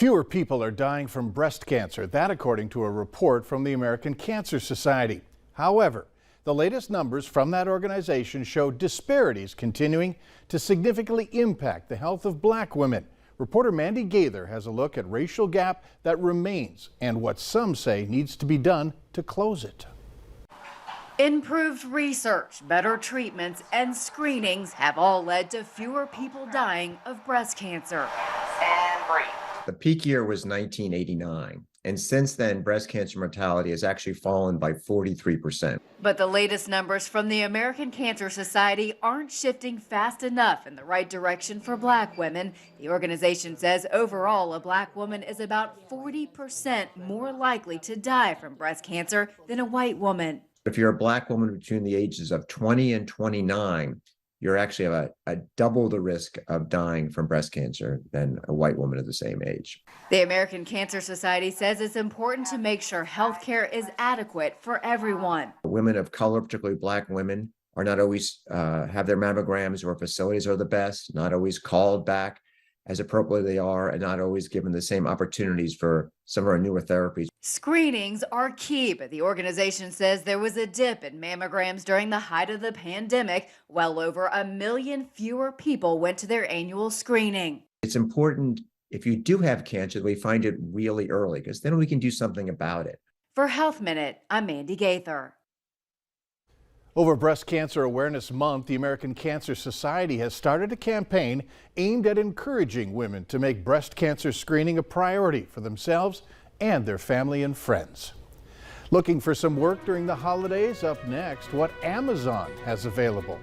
Fewer people are dying from breast cancer, that according to a report from the American Cancer Society. However, the latest numbers from that organization show disparities continuing to significantly impact the health of black women. Reporter Mandy Gaither has a look at racial gap that remains and what some say needs to be done to close it. Improved research, better treatments, and screenings have all led to fewer people dying of breast cancer. And breathe. The peak year was 1989, and since then, breast cancer mortality has actually fallen by 43%. But the latest numbers from the American Cancer Society aren't shifting fast enough in the right direction for black women. The organization says overall, a black woman is about 40% more likely to die from breast cancer than a white woman. If you're a black woman between the ages of 20 and 29, you're actually a double the risk of dying from breast cancer than a white woman of the same age. The American Cancer Society says it's important to make sure health care is adequate for everyone. Women of color, particularly black women, are not always have their mammograms or facilities are the best, not always called back as appropriately they are, and not always given the same opportunities for some of our newer therapies. Screenings are key, but the organization says there was a dip in mammograms during the height of the pandemic. Well over 1 million fewer people went to their annual screening. It's important if you do have cancer that we find it really early, because then we can do something about it. For Health Minute, I'm Mandy Gaither. Over Breast Cancer Awareness Month, the American Cancer Society has started a campaign aimed at encouraging women to make breast cancer screening a priority for themselves and their family and friends. Looking for some work during the holidays? Up next, what Amazon has available.